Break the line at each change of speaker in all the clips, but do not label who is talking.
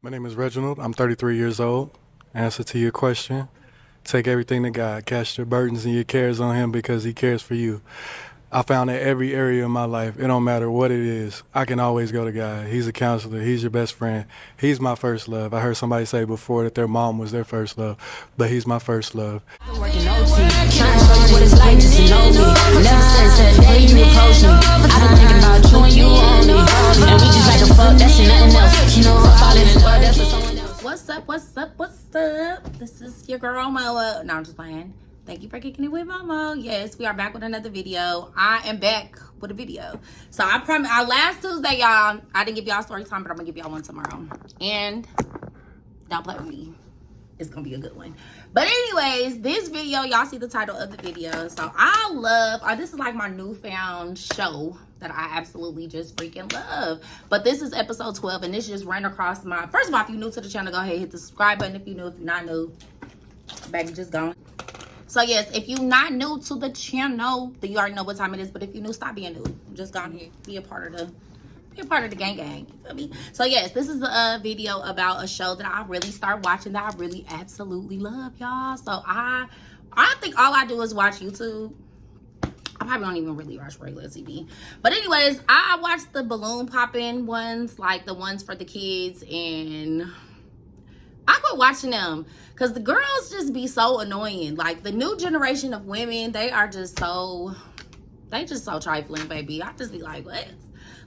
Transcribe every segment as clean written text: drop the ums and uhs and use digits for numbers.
My name is Reginald. I'm 33 years old. Answer to your question, take everything to God. Cast your burdens and your cares on him because he cares for you. I found that every area of my life, it don't matter what it is, I can always go to God. He's a counselor. He's your best friend. He's my first love. I heard somebody say before that their mom was their first love, but he's my first love.
Working OT, trying to show you what it's like just to know me. Never since that day you approached me, I've been thinking about you and you only. And we just like a fuck, that's and nothing else. You know, I'm falling in love, that's for someone else.
What's up, what's up, what's up? This is your girl, Moa. No, I'm just playing. Thank you for kicking it with Momo. Yes, we are back with another video. I am back with a video. So I promise, last Tuesday, y'all, I didn't give y'all story time, but I'm gonna give y'all one tomorrow. And don't play with me. It's gonna be a good one. But anyways, this video, y'all see the title of the video. So I love, this is like my newfound show that I absolutely just freaking love. But this is episode 12, and this just ran across my, first of all, if you're new to the channel, go ahead, hit the subscribe button. If you're new, if you're not new, baby, just go. So yes, if you're not new to the channel, then you already know what time it is. But if you're new, stop being new. Just go on here, be a part of the gang. You feel me? So yes, this is a video about a show that I really start watching that I really absolutely love, y'all. So I think all I do is watch YouTube. I probably don't even really watch regular TV. But anyways, I watch the balloon popping ones, like the ones for the kids, and I quit watching them because the girls just be so annoying. Like the new generation of women, they just so trifling, baby. I just be like, what?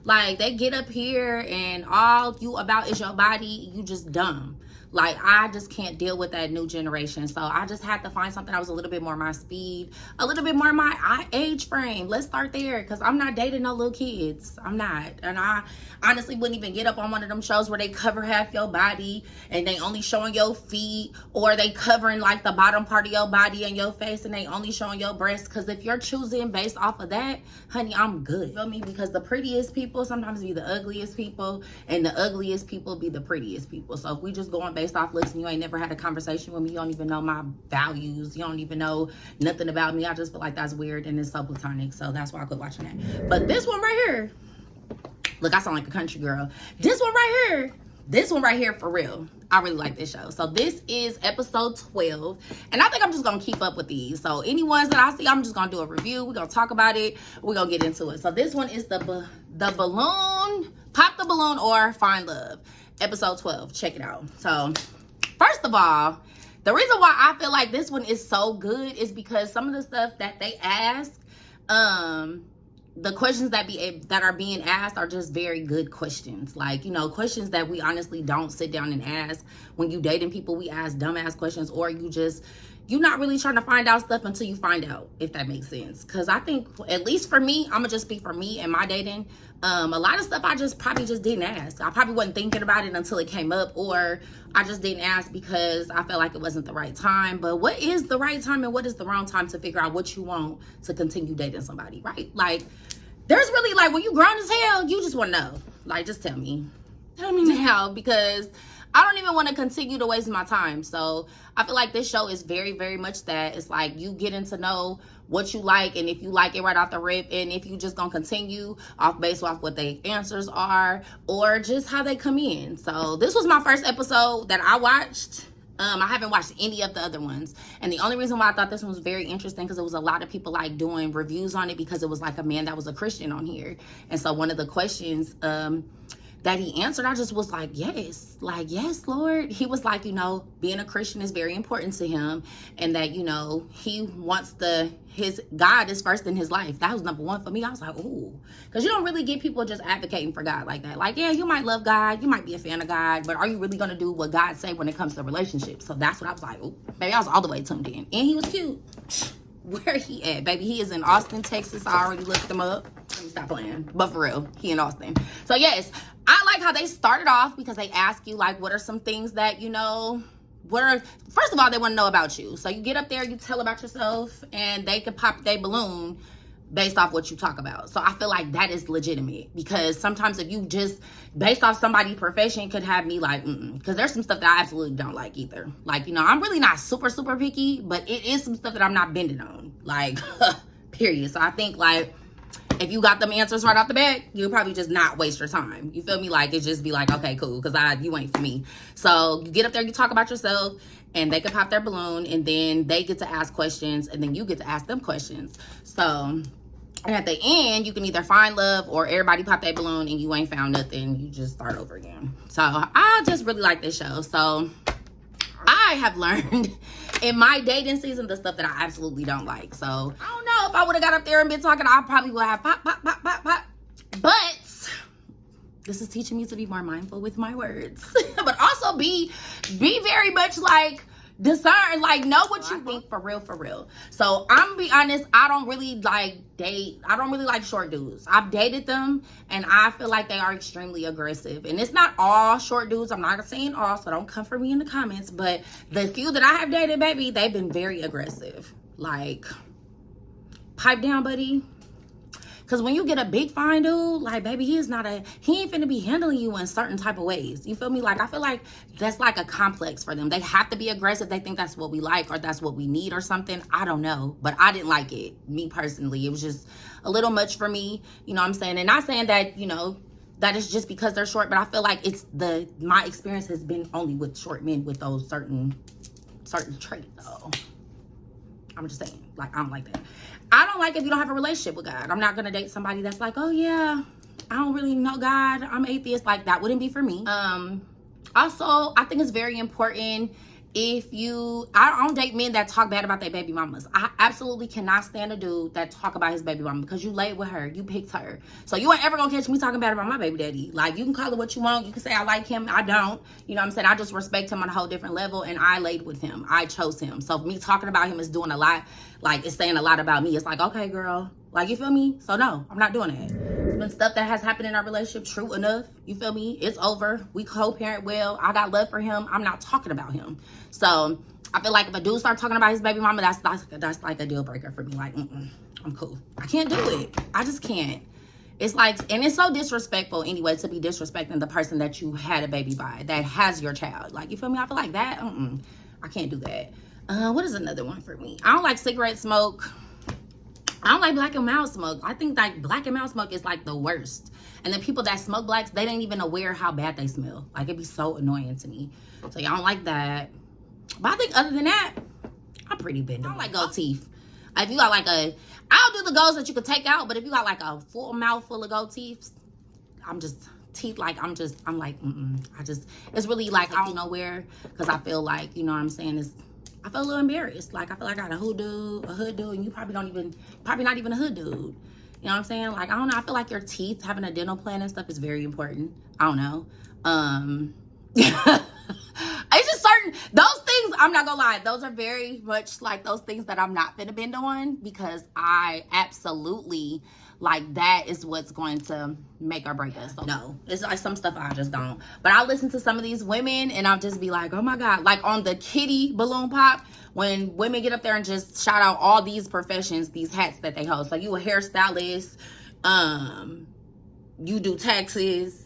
Like they get up here and all you about is your body. You just dumb. Like I just can't deal with that new generation. So I just had to find something that was a little bit more my speed, a little bit more my age frame. Let's start there, because I'm not dating no little kids. I'm not. And I honestly wouldn't even get up on one of them shows where they cover half your body and they only showing your feet, or they covering like the bottom part of your body and your face and they only showing your breasts. Because if you're choosing based off of that, honey, I'm good. You feel me? Because the prettiest people sometimes be the ugliest people, and the ugliest people be the prettiest people. So if we just going based off looks and you ain't never had a conversation with me, you don't even know my values, you don't even know nothing about me, I just feel like that's weird and it's so platonic. So that's why I quit watching that. But this one right here, look, I sound like a country girl. This one right here for real, I really like this show. So this is episode 12, and I think I'm just gonna keep up with these. So any ones that I see, I'm just gonna do a review. We're gonna talk about it, we're gonna get into it. So this one is the balloon, pop the balloon or find love, episode 12. Check it out. So first of all, the reason why I feel like this one is so good is because some of the stuff that they ask, the questions that are being asked are just very good questions. Like, you know, questions that we honestly don't sit down and ask. When you dating people, we ask dumbass questions, or you're not really trying to find out stuff until you find out, if that makes sense. Because I think, at least for me, I'm gonna just speak for me and my dating. A lot of stuff I probably just didn't ask. I probably wasn't thinking about it until it came up, or I just didn't ask because I felt like it wasn't the right time. But what is the right time and what is the wrong time to figure out what you want to continue dating somebody, right? Like, there's really, like, when you grown as hell, you just want to know. Like, just tell me. Tell me now, because I don't even want to continue to waste my time. So I feel like this show is very, very much that. It's like you getting to know what you like, and if you like it right off the rip, and if you just gonna continue based off what their answers are, or just how they come in. So this was my first episode that I watched. I haven't watched any of the other ones, and the only reason why I thought this one was very interesting because there was a lot of people like doing reviews on it, because it was like a man that was a Christian on here. And so one of the questions that he answered, I just was like, yes, Lord. He was like, you know, being a Christian is very important to him, and that, you know, he wants his God is first in his life. That was number one for me. I was like, ooh, because you don't really get people just advocating for God like that. Like, yeah, you might love God, you might be a fan of God, but are you really gonna do what God say when it comes to relationships? So that's what I was like, ooh, baby, I was all the way tuned in. And he was cute. Where he at, baby? He is in Austin, Texas. I already looked him up. Let me stop playing. But for real, he in Austin. So yes, I like how they started off, because they ask you, like, what are some things that, you know, first of all, they want to know about you. So you get up there, you tell about yourself, and they can pop their balloon based off what you talk about. So I feel like that is legitimate, because sometimes if you just based off somebody's profession could have me like, because there's some stuff that I absolutely don't like either. Like, you know, I'm really not super picky, but it is some stuff that I'm not bending on, like, period. So I think, like, if you got them answers right off the bat, you'll probably just not waste your time. You feel me? Like, it just be like, okay, cool, because you ain't for me. So you get up there, you talk about yourself, and they can pop their balloon, and then they get to ask questions, and then you get to ask them questions. So, and at the end, you can either find love or everybody pop that balloon and you ain't found nothing. You just start over again. So I just really like this show. So I have learned in my dating season the stuff that I absolutely don't like. So I don't know if I would have got up there and been talking, I probably would have pop. But this is teaching me to be more mindful with my words. But also be very much like, discern, like, know what you think for real. So I'm gonna be honest, I don't really like short dudes. I've dated them and I feel like they are extremely aggressive, and it's not all short dudes. I'm not saying all, so don't come for me in the comments, but the few that I have dated, baby, they've been very aggressive. Like, pipe down, buddy. Because when you get a big fine dude, like, baby, he ain't finna be handling you in certain type of ways. You feel me? Like, I feel like that's like a complex for them. They have to be aggressive. They think that's what we like or that's what we need or something. I don't know. But I didn't like it, me personally. It was just a little much for me. You know what I'm saying? And not saying that, you know, that is just because they're short. But I feel like my experience has been only with short men with those certain traits. So I'm just saying, like, I don't like that. I don't like if you don't have a relationship with God. I'm not going to date somebody that's like, oh, yeah, I don't really know God, I'm atheist. Like, that wouldn't be for me. Also, I think it's very important I don't date men that talk bad about their baby mamas. I absolutely cannot stand a dude that talk about his baby mama, because you laid with her, you picked her. So you ain't ever gonna catch me talking bad about my baby daddy. Like, you can call it what you want. You can say I like him, I don't. You know what I'm saying? I just respect him on a whole different level, and I laid with him. I chose him. So me talking about him is doing a lot. Like, it's saying a lot about me. It's like, okay, girl. Like, you feel me? So no, I'm not doing that. It's been stuff that has happened in our relationship, true enough. You feel me? It's over. We co-parent well. I got love for him. I'm not talking about him. So I feel like if a dude starts talking about his baby mama, that's like a deal breaker for me. Like, I'm cool. I can't do it. I just can't. It's like, and it's so disrespectful anyway to be disrespecting the person that you had a baby by, that has your child. Like, you feel me? I feel like that, I can't do that. What is another one for me? I don't like cigarette smoke. I don't like black and mild smoke. I think like black and mild smoke is like the worst. And the people that smoke blacks, they ain't even aware how bad they smell. Like, it'd be so annoying to me. So yeah, I don't like that. But I think other than that, I'm pretty bendable. I don't like gold teeth. If you got like I'll do the golds that you could take out, but if you got like a full mouth full of gold teeth, I'm like, it's really like, I don't know where, because I feel like, you know what I'm saying, I feel a little embarrassed. Like, I feel like I got a hood dude, and you probably not even a hood dude. You know what I'm saying? Like, I don't know. I feel like your teeth, having a dental plan and stuff is very important. I don't know. It's just certain, those things, I'm not gonna lie, those are very much like those things that I'm not finna bend on, because I absolutely, like, that is what's going to make or break us. So no, it's like some stuff I just don't. But I'll listen to some of these women and I'll just be like, oh my God. Like on the kitty balloon pop, when women get up there and just shout out all these professions, these hats that they hold. So you a hairstylist, you do taxes,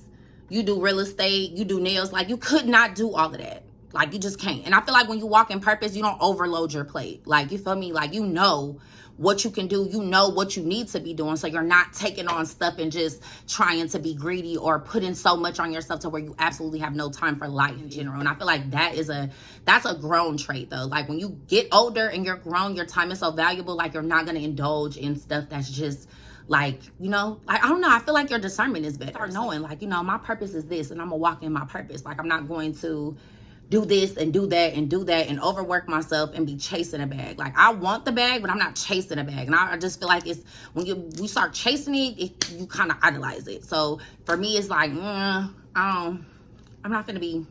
you do real estate, you do nails. Like, you could not do all of that. Like, you just can't. And I feel like when you walk in purpose, you don't overload your plate. Like, you feel me? Like, you know what you can do. You know what you need to be doing. So you're not taking on stuff and just trying to be greedy or putting so much on yourself to where you absolutely have no time for life in general. And I feel like that's a grown trait though. Like, when you get older and you're grown, your time is so valuable. Like, you're not going to indulge in stuff that's just like, you know, like, I don't know. I feel like your discernment is better. Start knowing, like, you know, my purpose is this and I'm going to walk in my purpose. Like, I'm not going to do this and do that and do that and overwork myself and be chasing a bag. Like, I want the bag, but I'm not chasing a bag. And I just feel like it's when you start chasing it, you kind of idolize it. So for me, it's like, I'm not gonna be,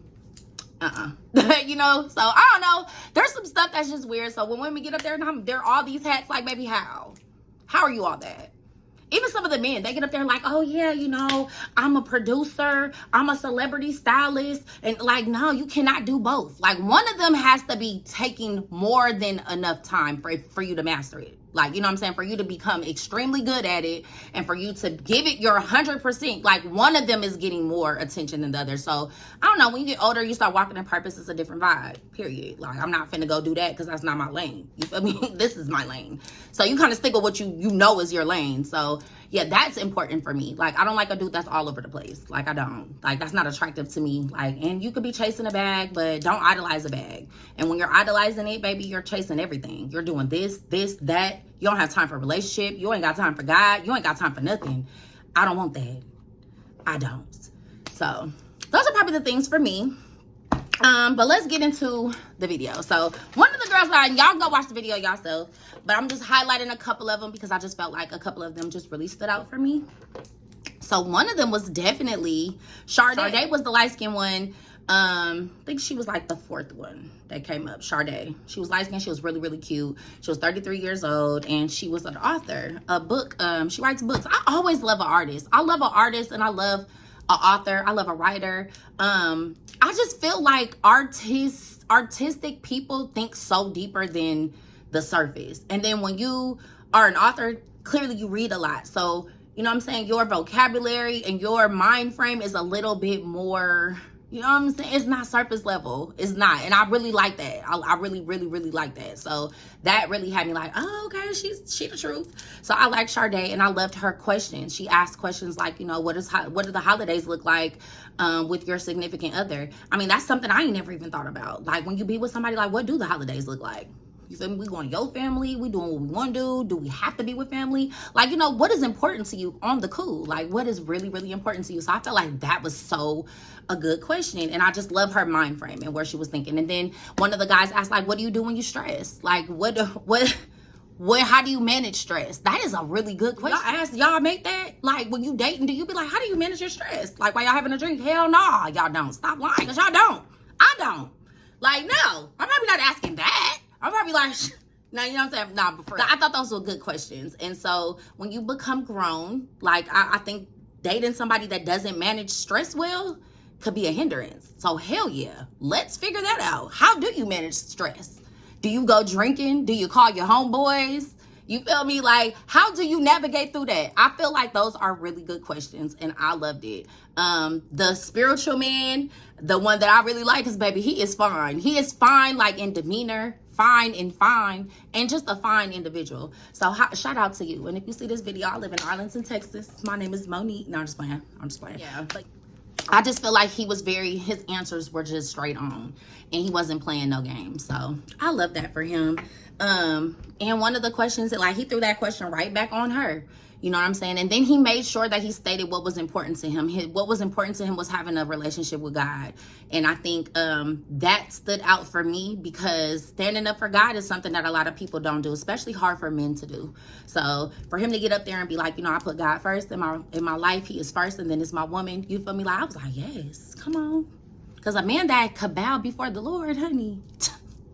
you know? So I don't know. There's some stuff that's just weird. So when women get up there and they're all these hats, like, baby, how are you all that? Even some of the men, they get up there like, oh yeah, you know, I'm a producer, I'm a celebrity stylist. And like, no, you cannot do both. Like, one of them has to be taking more than enough time for you to master it. Like, you know what I'm saying? For you to become extremely good at it and for you to give it your 100%. Like, one of them is getting more attention than the other. So, I don't know. When you get older, you start walking in purpose. It's a different vibe, period. Like, I'm not finna go do that because that's not my lane. You feel me? This is my lane. So, you kind of stick with what you know is your lane. So, yeah, that's important for me. Like, I don't like a dude that's all over the place. Like, I don't. Like, that's not attractive to me. Like, and you could be chasing a bag, but don't idolize a bag. And when you're idolizing it, baby, you're chasing everything. You're doing this, that. You don't have time for a relationship. You ain't got time for God. You ain't got time for nothing. I don't want that. I don't. So, those are probably the things for me. But let's get into the video. So one of the girls that y'all go watch the video yourself, but I'm just highlighting a couple of them because I just felt like a couple of them just really stood out for me. So one of them was definitely Sade. Sade was the light-skinned one. I think she was like the fourth one that came up. Sade. She was light-skinned. She was really, really cute. She was 33 years old, and she was an author, a book. She writes books. I always love an artist. I love an artist, and I love an author. I love a writer. I just feel like artistic people think so deeper than the surface. And then when you are an author, clearly you read a lot. So, you know what I'm saying? Your vocabulary and your mind frame is a little bit more, you know what I'm saying? It's not surface level. It's not. And I really like that. I really, really, really like that. So that really had me like, oh, okay, she the truth. So I like Sade, and I loved her questions. She asked questions like, you know, what do the holidays look like with your significant other? I mean, that's something I ain't never even thought about. Like, when you be with somebody, like, what do the holidays look like? You feel me? We going to your family? We doing what we want to do? Do we have to be with family? Like, you know, what is important to you on the cool? Like, what is really, really important to you? So I felt like that was so a good question. And I just love her mind frame and where she was thinking. And then one of the guys asked, like, what do you do when you stress? Like, how do you manage stress? That is a really good question. Y'all make that? Like, when you dating, do you be like, how do you manage your stress? Like, while y'all having a drink? Hell no, y'all don't. Stop lying, because y'all don't. I don't. Like, no, I'm probably not asking that. I'm probably like, no, you know what I'm saying? Nah, before. I thought those were good questions. And so when you become grown, like, I think dating somebody that doesn't manage stress well could be a hindrance. So hell yeah, let's figure that out. How do you manage stress? Do you go drinking? Do you call your homeboys? You feel me? Like, how do you navigate through that? I feel like those are really good questions, and I loved it. The spiritual man, the one that I really like, is, baby, he is fine. He is fine, like, in demeanor, fine, and just a fine individual. So shout out to you. And if you see this video, I live in Arlington, Texas. My name is Monique. No, I'm just playing. Yeah, but I just feel like his answers were just straight on, and he wasn't playing no games. So I love that for him. And one of the questions that, like, he threw that question right back on her. You know what I'm saying? And then he made sure that he stated what was important to him. What was important to him was having a relationship with God. And I think that stood out for me, because standing up for God is something that a lot of people don't do, especially hard for men to do. So for him to get up there and be like, you know, I put God first in my life. He is first, and then it's my woman. You feel me? Like, I was like, yes, come on. Because a man that could bow before the Lord, honey,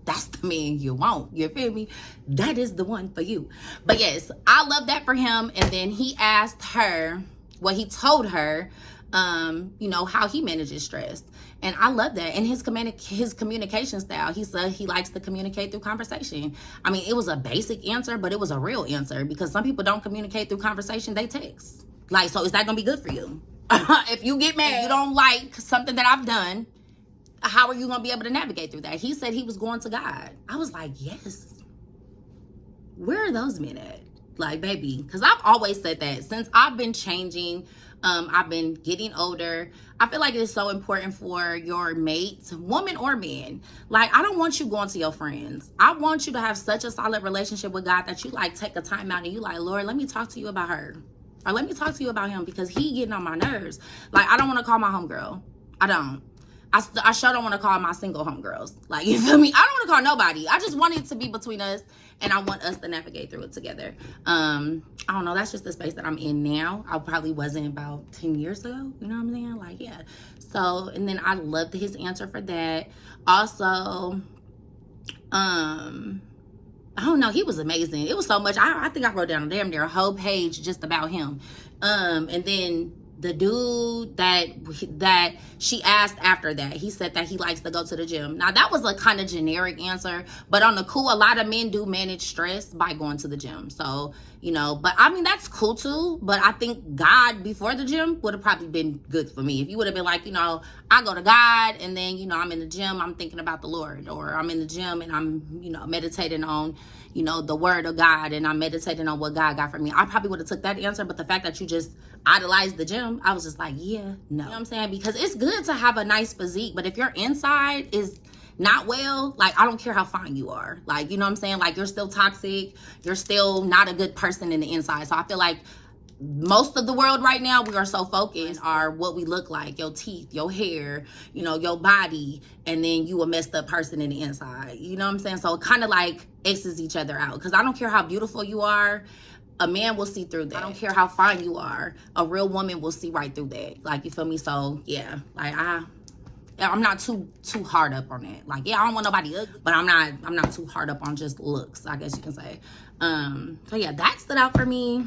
that's the man you want. You feel me? That is the one for you. But yes, I love that for him. And then he asked her, he told her, you know, how he manages stress. And I love that. And his communication style, he said he likes to communicate through conversation. I mean, it was a basic answer, but it was a real answer, because some people don't communicate through conversation, they text. Like, so is that gonna be good for you? If you get mad, you don't like something that I've done, how are you going to be able to navigate through that? He said he was going to God. I was like, yes. Where are those men at? Like, baby, because I've always said that since I've been changing, I've been getting older. I feel like it is so important for your mates, woman or man. Like, I don't want you going to your friends. I want you to have such a solid relationship with God that you, like, take a time out and you like, Lord, let me talk to you about her. Or let me talk to you about him, because he getting on my nerves. Like, I don't want to call my homegirl. I don't. I sure don't want to call my single homegirls. Like, you feel me? I don't want to call nobody. I just want it to be between us, and I want us to navigate through it together. I don't know. That's just the space that I'm in now. I probably wasn't about 10 years ago. You know what I'm saying? Like, yeah. So, and then I loved his answer for that. Also, I don't know. He was amazing. It was so much. I think I wrote down damn near a whole page just about him. And then the dude that she asked after that, he said that he likes to go to the gym. Now that was a kind of generic answer, but on the cool, a lot of men do manage stress by going to the gym. So, you know, but I mean, that's cool too. But I think God before the gym would have probably been good for me. If you would have been like, you know, I go to God and then, you know, I'm in the gym, I'm thinking about the Lord, or I'm in the gym and I'm, you know, meditating on, you know, the word of God, and I'm meditating on what God got for me. I probably would have took that answer, but the fact that you just idolized the gym, I was just like, yeah, no. You know what I'm saying? Because it's good to have a nice physique, but if your inside is not well, like, I don't care how fine you are. Like, you know what I'm saying? Like, you're still toxic. You're still not a good person in the inside. So I feel like most of the world right now, we are so focused on what we look like, your teeth, your hair, you know, your body, and then you a messed up person in the inside. You know what I'm saying? So it kind of like X's each other out. Because I don't care how beautiful you are, a man will see through that. I don't care how fine you are, a real woman will see right through that. Like, you feel me? So yeah, like I'm not too hard up on that. Like, yeah, I don't want nobody ugly, but I'm not too hard up on just looks, I guess you can say. So yeah, that stood out for me.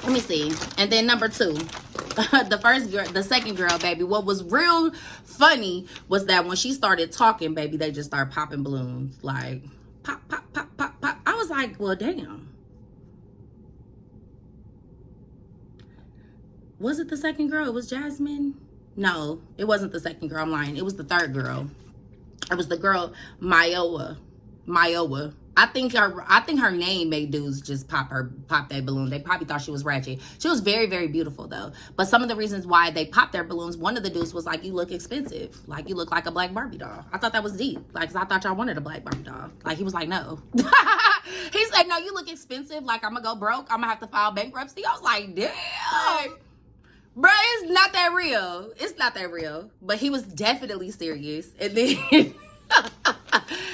Let me see. And then number 2, the second girl, baby, what was real funny was that when she started talking, baby, they just started popping balloons. Like, pop, pop, pop, pop, pop. I was like, well, damn. Was it the second girl? It was Jasmine? No, it wasn't the second girl. I'm lying. It was the third girl. It was the girl, Mayowa. I think her name made dudes just pop that balloon. They probably thought she was ratchet. She was very, very beautiful though. But some of the reasons why they popped their balloons, one of the dudes was like, you look expensive. Like, you look like a black Barbie doll. I thought that was deep. Like, 'cause I thought y'all wanted a black Barbie doll. Like, he was like, no. He said, no, you look expensive. Like, I'm gonna go broke. I'm gonna have to file bankruptcy. I was like, damn. Bro, it's not that real. It's not that real. But he was definitely serious. And then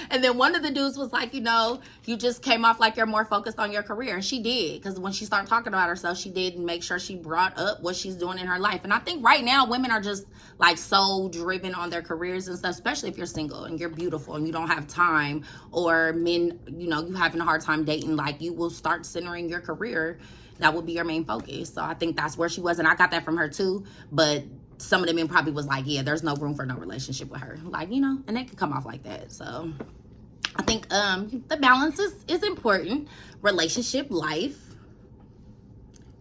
and then one of the dudes was like, you know, you just came off like you're more focused on your career. And she did. Because when she started talking about herself, she did make sure she brought up what she's doing in her life. And I think right now, women are just like so driven on their careers and stuff, especially if you're single and you're beautiful and you don't have time, or men, you know, you having a hard time dating. Like, you will start centering your career. That would be your main focus. So I think that's where she was. And I got that from her too. But some of the men probably was like, yeah, there's no room for no relationship with her. Like, you know, and they could come off like that. So I think the balance is important. Relationship, life,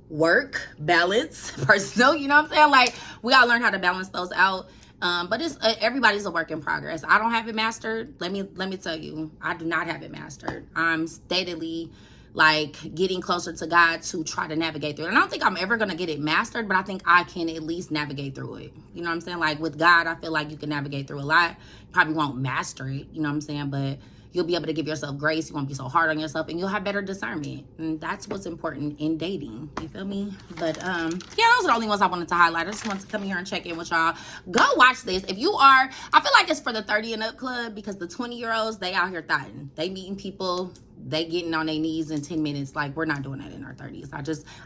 work, balance, personal, you know what I'm saying? Like, we gotta learn how to balance those out. But it's everybody's a work in progress. I don't have it mastered. Let me tell you, I do not have it mastered. I'm steadily like getting closer to God to try to navigate through it. And I don't think I'm ever gonna get it mastered, but I think I can at least navigate through it. You know what I'm saying? Like, with God, I feel like you can navigate through a lot. You probably won't master it, you know what I'm saying? But you'll be able to give yourself grace. You won't be so hard on yourself, and you'll have better discernment. And that's what's important in dating. You feel me? But yeah, those are the only ones I wanted to highlight. I just wanted to come here and check in with y'all. Go watch this. If you are, I feel like it's for the 30 and up club, because the 20-year-olds, they out here thotting. They meeting people, they getting on their knees in 10 minutes. Like, we're not doing that in our 30s.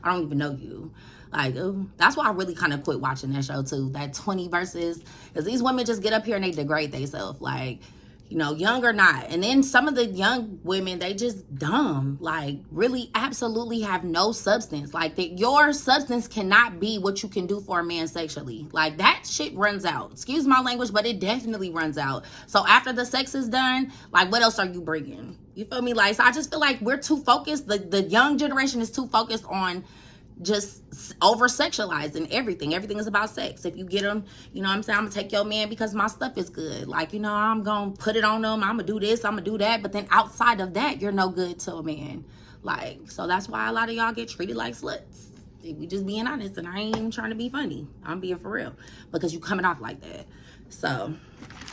I don't even know you. Like, that's why I really kind of quit watching that show too. That 20 versus, because these women just get up here and they degrade themselves. Like, you know, young or not. And then some of the young women, they just dumb. Like, really absolutely have no substance. Like, that your substance cannot be what you can do for a man sexually. Like, that shit runs out. Excuse my language, but it definitely runs out. So after the sex is done, like, what else are you bringing? You feel me? Like, so I just feel like we're too focused. The young generation is too focused on just over sexualizing everything. Everything is about sex. If you get them, you know what I'm saying, I'm gonna take your man because my stuff is good. Like, you know, I'm gonna put it on them, I'm gonna do this, I'm gonna do that. But then outside of that, you're no good to a man. Like, so that's why a lot of y'all get treated like sluts. We just being honest, and I ain't even trying to be funny. I'm being for real, because you coming off like that. So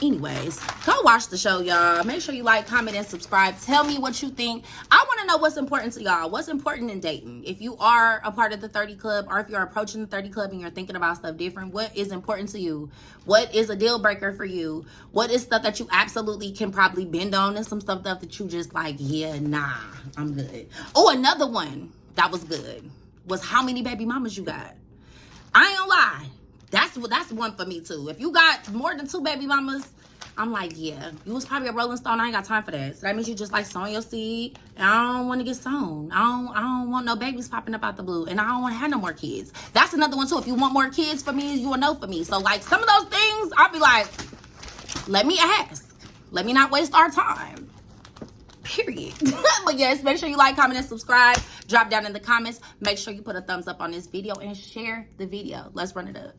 anyways, go watch the show, y'all. Make sure you like, comment, and subscribe. Tell me what you think. I want to know what's important to y'all. What's important in dating? If you are a part of the 30 club, or if you're approaching the 30 club and you're thinking about stuff different, what is important to you? What is a deal breaker for you? What is stuff that you absolutely can probably bend on, and some stuff that you just like, yeah, nah, I'm good. Oh, another one that was good was how many baby mamas you got. I ain't gonna lie. That's one for me too. If you got more than 2 baby mamas, I'm like, yeah, you was probably a Rolling Stone. I ain't got time for that. So that means you just like sowing your seed. And I don't want to get sown. I don't want no babies popping up out the blue. And I don't want to have no more kids. That's another one too. If you want more kids for me, you will know for me. So like some of those things, I'll be like, let me ask. Let me not waste our time. Period. But yes, make sure you like, comment, and subscribe. Drop down in the comments. Make sure you put a thumbs up on this video and share the video. Let's run it up.